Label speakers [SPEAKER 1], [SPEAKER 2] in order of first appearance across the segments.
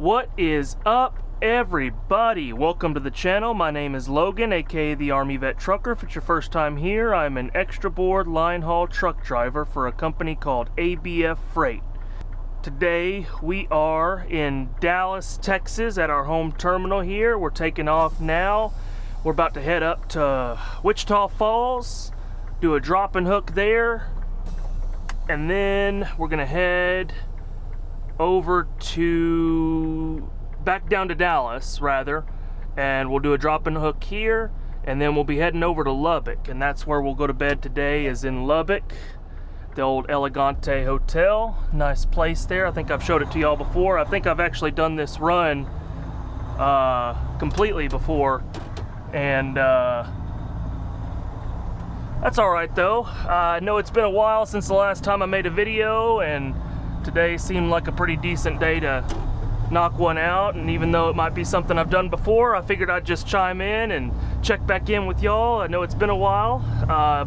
[SPEAKER 1] What is up, everybody? Welcome to the channel. My name is Logan, aka the Army Vet Trucker. If it's your first time here, I'm an extra board line haul truck driver for a company called ABF Freight. Today we are in Dallas, Texas at our home terminal here. We're taking off now. We're about to head up to Wichita Falls, do a drop and hook there, and then we're gonna head over to back down to Dallas rather, and we'll do a drop and hook here, and then we'll be heading over to Lubbock, and that's where we'll go to bed today, is in Lubbock, the old Elegante Hotel. Nice place there. I think I've showed it to y'all before. I think I've actually done this run completely before, and that's all right though. I know it's been a while since the last time I made a video, and today seemed like a pretty decent day to knock one out, and even though it might be something I've done before, I figured I'd just chime in and check back in with y'all. I know it's been a while,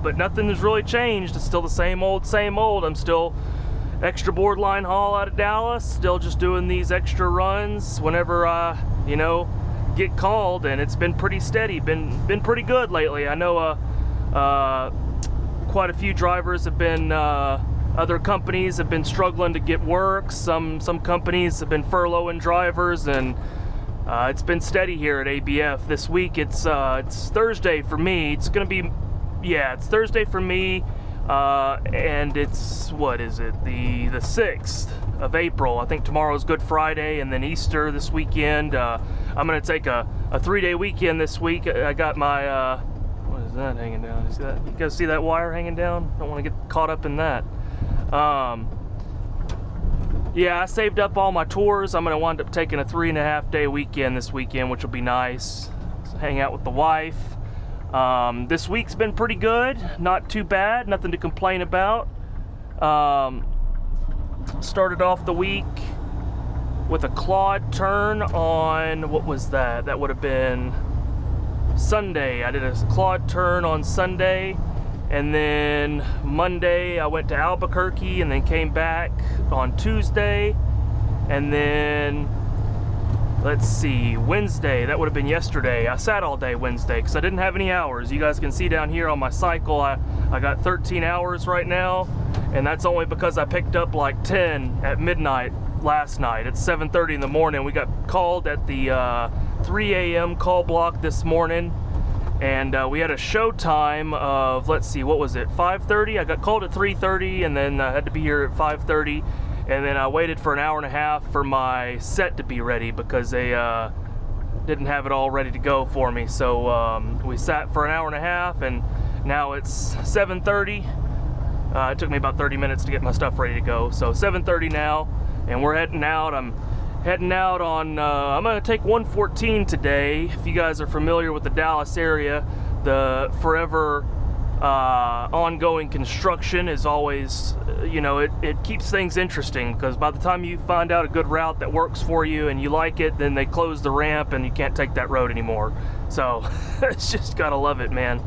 [SPEAKER 1] but nothing has really changed. It's still the same old, same old. I'm still extra board line haul out of Dallas, still just doing these extra runs whenever I, you know, get called, and it's been pretty steady, been pretty good lately. I know quite a few drivers have been other companies have been struggling to get work. Some companies have been furloughing drivers, and it's been steady here at ABF. This week it's Thursday for me. It's gonna be, yeah, it's Thursday for me, and it's, what is it, the 6th of April. I think tomorrow's Good Friday, and then Easter this weekend. I'm gonna take a 3-day weekend this week. I got my what is that hanging down? You see that? You guys see that wire hanging down? Don't want to get caught up in that. Yeah, I saved up all my tours. I'm gonna wind up taking a 3.5-day weekend this weekend, which will be nice. Hang out with the wife. This week's been pretty good, not too bad, nothing to complain about. Started off the week with a clod turn on, what was that? That would have been Sunday. I did a clod turn on Sunday, and then Monday I went to Albuquerque, and then came back on Tuesday, and then let's see, Wednesday, that would have been yesterday. I sat all day Wednesday because I didn't have any hours. You guys can see down here on my cycle, I got 13 hours right now, and that's only because I picked up like 10 at midnight last night. It's 7:30 in the morning. We got called at the 3 a.m. call block this morning, and we had a show time of, let's see, what was it, 5:30? I got called at 3:30, and then I had to be here at 5:30, and then I waited for an hour and a half for my set to be ready because they didn't have it all ready to go for me. So we sat for an hour and a half, and now it's 7:30. It took me about 30 minutes to get my stuff ready to go. So 7:30 now, and we're heading out. I'm heading out on, I'm gonna take 114 today. If you guys are familiar with the Dallas area, the forever ongoing construction is always, you know, it keeps things interesting, because by the time you find out a good route that works for you and you like it, then they close the ramp and you can't take that road anymore. So it's just gotta love it, man.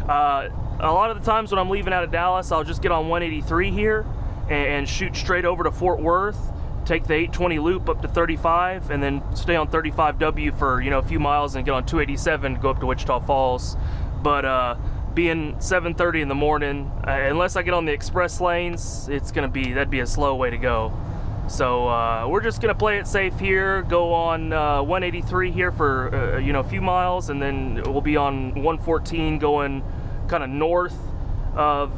[SPEAKER 1] A lot of the times when I'm leaving out of Dallas, I'll just get on 183 here and shoot straight over to Fort Worth, take the 820 loop up to 35, and then stay on 35W for, you know, a few miles, and get on 287 to go up to Wichita Falls. But being 7:30 in the morning, unless I get on the express lanes, it's gonna be, that'd be a slow way to go. So we're just gonna play it safe here, go on 183 here for you know, a few miles, and then we'll be on 114 going kind of north of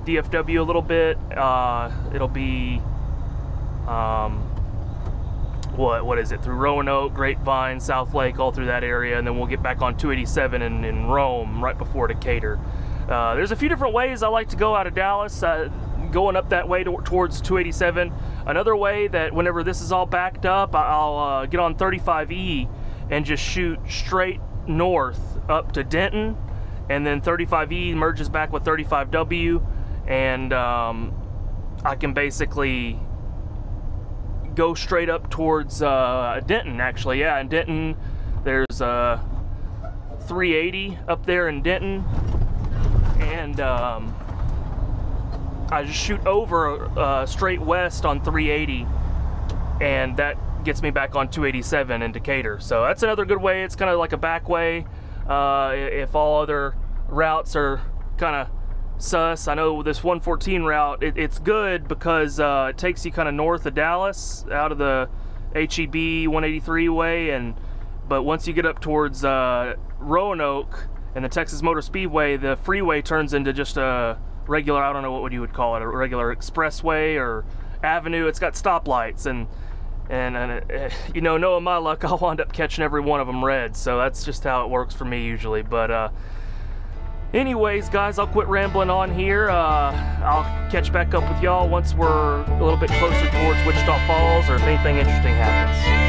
[SPEAKER 1] DFW a little bit. It'll be what is it, through Roanoke, Grapevine, South Lake, all through that area, and then we'll get back on 287 in Rome right before Decatur. There's a few different ways I like to go out of Dallas, going up that way towards 287. Another way that whenever this is all backed up, I'll get on 35E and just shoot straight north up to Denton, and then 35E merges back with 35W, and I can basically go straight up towards Denton, actually. Yeah, in Denton there's 380 up there in Denton, and I just shoot over straight west on 380, and that gets me back on 287 in Decatur. So that's another good way. It's kind of like a back way. If all other routes are kind of sus, I know this 114 route, it's good because it takes you kind of north of Dallas out of the HEB 183 way, but once you get up towards Roanoke and the Texas Motor Speedway, the freeway turns into just a regular, I don't know what you would call it, a regular expressway or avenue. It's got stoplights, and you know, knowing my luck, I'll wind up catching every one of them red. So that's just how it works for me usually. But anyways, guys, I'll quit rambling on here. I'll catch back up with y'all once we're a little bit closer towards Wichita Falls, or if anything interesting happens.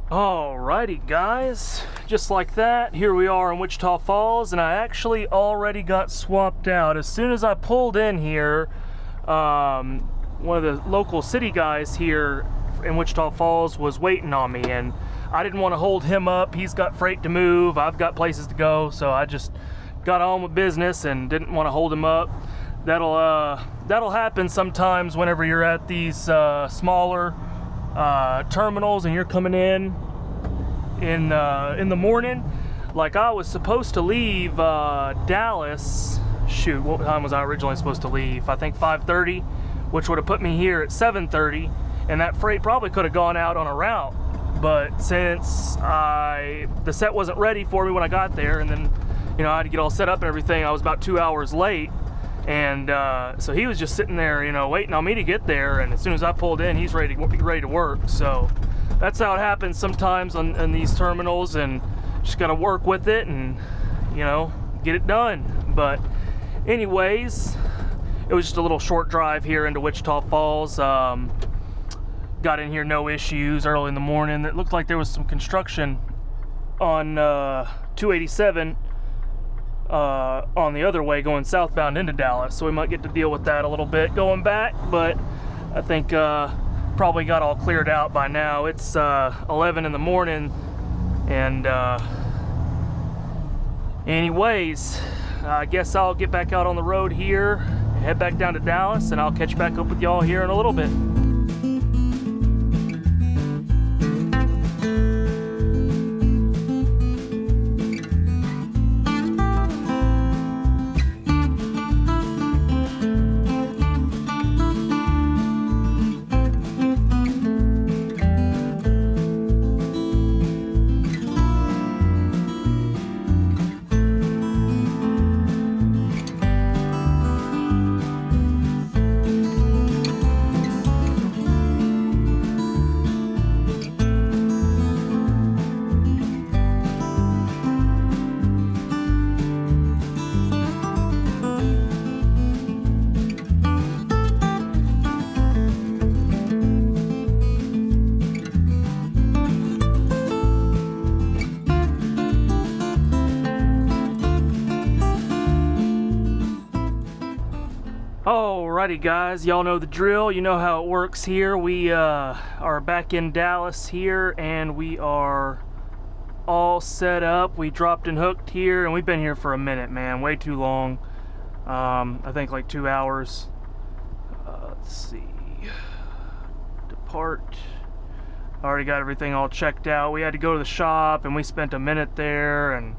[SPEAKER 1] Alrighty guys, just like that, here we are in Wichita Falls, and I actually already got swapped out. As soon as I pulled in here, one of the local city guys here in Wichita Falls was waiting on me, and I didn't want to hold him up. He's got freight to move, I've got places to go, so I just got on with business and didn't want to hold him up. That'll happen sometimes whenever you're at these smaller terminals and you're coming in the morning. Like, I was supposed to leave Dallas, shoot, what time was I originally supposed to leave? I think 5:30, which would have put me here at 7:30, and that freight probably could have gone out on a route, but since the set wasn't ready for me when I got there, and then, you know, I had to get all set up and everything, I was about 2 hours late. And so he was just sitting there, you know, waiting on me to get there, and as soon as I pulled in, he's ready to work. So that's how it happens sometimes on these terminals, and just got to work with it and, you know, get it done. But anyways, it was just a little short drive here into Wichita Falls. Got in here no issues early in the morning. It looked like there was some construction on 287 on the other way going southbound into Dallas, so we might get to deal with that a little bit going back, but I think probably got all cleared out by now. It's 11 in the morning, and anyways, I guess I'll get back out on the road here, head back down to Dallas, and I'll catch back up with y'all here in a little bit. Alrighty guys, y'all know the drill, you know how it works here. We are back in Dallas here and we are all set up. We dropped and hooked here and we've been here for a minute, man, way too long. I think like 2 hours. Let's see, depart. Already got everything all checked out. We had to go to the shop and we spent a minute there, and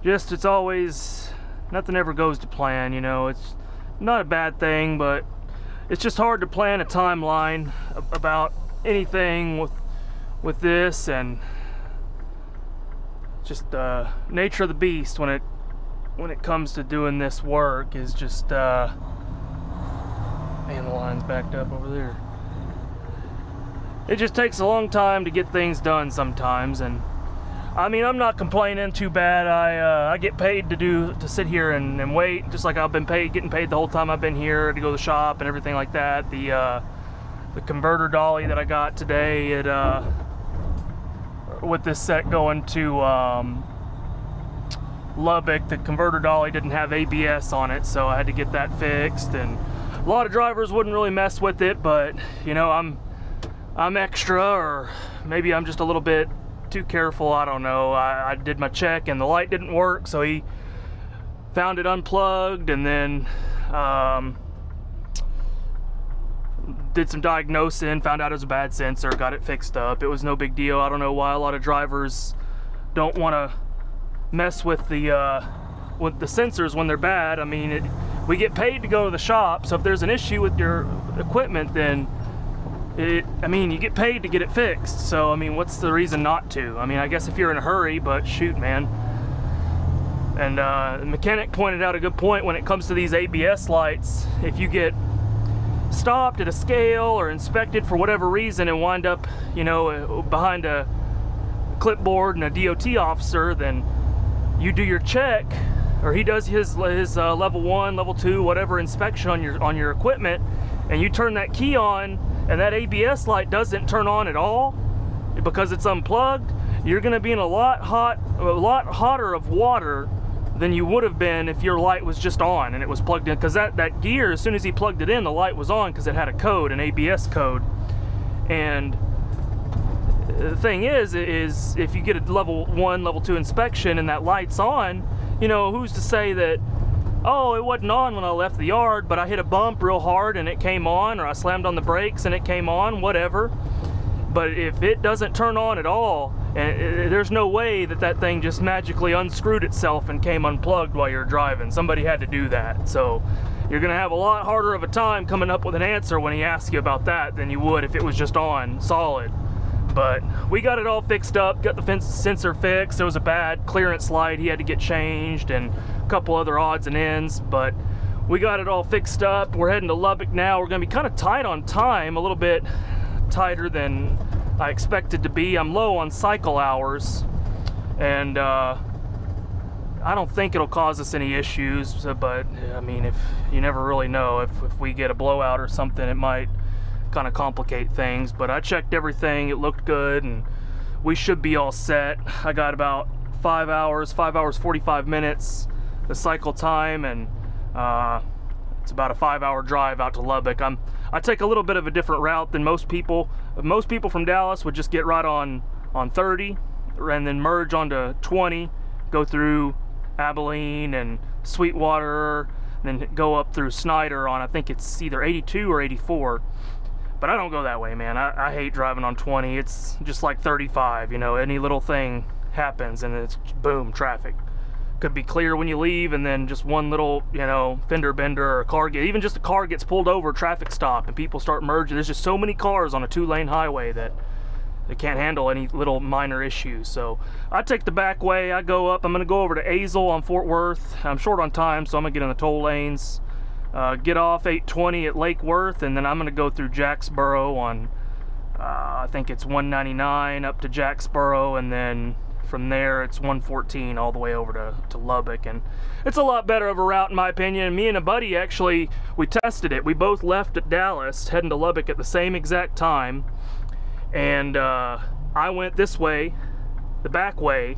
[SPEAKER 1] just, it's always, nothing ever goes to plan, you know. It's not a bad thing, but it's just hard to plan a timeline about anything with this, and just the nature of the beast when it comes to doing this work is just man, the line's backed up over there. It just takes a long time to get things done sometimes, and I mean, I'm not complaining too bad. I get paid to sit here and wait, just like I've been getting paid the whole time I've been here, to go to the shop and everything like that. The converter dolly that I got today, with this set going to Lubbock, the converter dolly didn't have ABS on it, so I had to get that fixed. And a lot of drivers wouldn't really mess with it, but you know, I'm extra, or maybe I'm just a little bit too careful, I don't know. I did my check and the light didn't work, so he found it unplugged, and then did some diagnosing, found out it was a bad sensor, got it fixed up. It was no big deal. I don't know why a lot of drivers don't want to mess with the sensors when they're bad. I mean, we get paid to go to the shop, so if there's an issue with your equipment, then I mean, you get paid to get it fixed, so I mean, what's the reason not to? I mean, I guess if you're in a hurry, but shoot, man. And the mechanic pointed out a good point when it comes to these ABS lights. If you get stopped at a scale or inspected for whatever reason and wind up, you know, behind a clipboard and a DOT officer, then you do your check, or he does his level 1, level 2, whatever inspection on your equipment, and you turn that key on, and that ABS light doesn't turn on at all because it's unplugged, you're going to be in a lot hotter of water than you would have been if your light was just on and it was plugged in. Because that gear, as soon as he plugged it in, the light was on because it had a code, an ABS code. And the thing is if you get a level 1, level 2 inspection and that light's on, you know, who's to say that, oh, it wasn't on when I left the yard, but I hit a bump real hard and it came on, or I slammed on the brakes and it came on, whatever. But if it doesn't turn on at all, and there's no way that thing just magically unscrewed itself and came unplugged while you're driving. Somebody had to do that. So you're gonna have a lot harder of a time coming up with an answer when he asks you about that than you would if it was just on solid. But we got it all fixed up, got the sensor fixed. There was a bad clearance light he had to get changed, and a couple other odds and ends, but we got it all fixed up. We're heading to Lubbock now. We're gonna be kind of tight on time, a little bit tighter than I expected to be. I'm low on cycle hours, and I don't think it'll cause us any issues, but I mean, if you never really know, if we get a blowout or something, it might kind of complicate things. But I checked everything, it looked good, and we should be all set. I got about 5 hours 45 minutes the cycle time, and it's about a 5-hour drive out to Lubbock. I take a little bit of a different route than most people. Most people from Dallas would just get right on 30 and then merge onto 20, go through Abilene and Sweetwater, and then go up through Snyder on, I think it's either 82 or 84. But I don't go that way, man. I hate driving on 20. It's just like 35, you know, any little thing happens and it's boom, traffic. Could be clear when you leave, and then just one little, you know, fender bender, or even just a car gets pulled over, traffic stop, and people start merging. There's just so many cars on a 2-lane highway that they can't handle any little minor issues. So I take the back way, I go up. I'm gonna go over to Azle on Fort Worth. I'm short on time, so I'm gonna get in the toll lanes. Get off 820 at Lake Worth, and then I'm gonna go through Jacksboro on I think it's 199 up to Jacksboro, and then from there it's 114 all the way over to Lubbock. And it's a lot better of a route in my opinion. Me and a buddy, actually, we tested it. We both left at Dallas heading to Lubbock at the same exact time, and I went this way, the back way,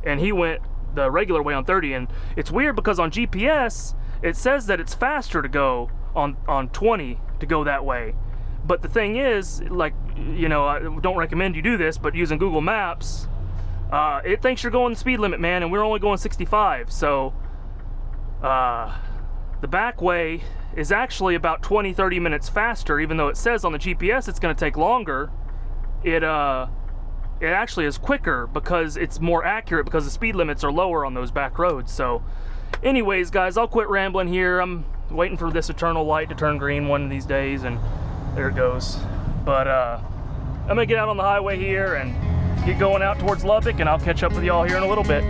[SPEAKER 1] and he went the regular way on 30. And it's weird because on GPS it says that it's faster to go on 20 to go that way. But the thing is, like, you know, I don't recommend you do this, but using Google Maps, it thinks you're going the speed limit, man, and we're only going 65. So the back way is actually about 20-30 minutes faster, even though it says on the GPS it's going to take longer. It actually is quicker because it's more accurate, because the speed limits are lower on those back roads. So anyways, guys, I'll quit rambling here. I'm waiting for this eternal light to turn green one of these days, and there it goes. But I'm gonna get out on the highway here and get going out towards Lubbock, and I'll catch up with y'all here in a little bit.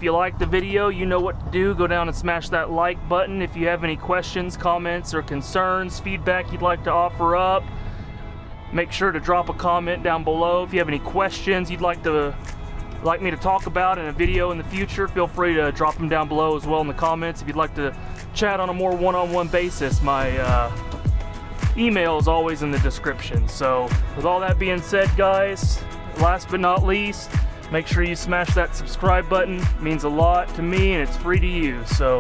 [SPEAKER 1] If you like the video, you know what to do. Go down and smash that like button. If you have any questions, comments, or concerns, feedback you'd like to offer up, make sure to drop a comment down below. If you have any questions you'd like me to talk about in a video in the future, feel free to drop them down below as well in the comments. If you'd like to chat on a more one-on-one basis, my email is always in the description. So with all that being said, guys, last but not least, make sure you smash that subscribe button. It means a lot to me and it's free to use. So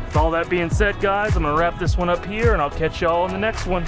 [SPEAKER 1] with all that being said, guys, I'm gonna wrap this one up here and I'll catch y'all in the next one.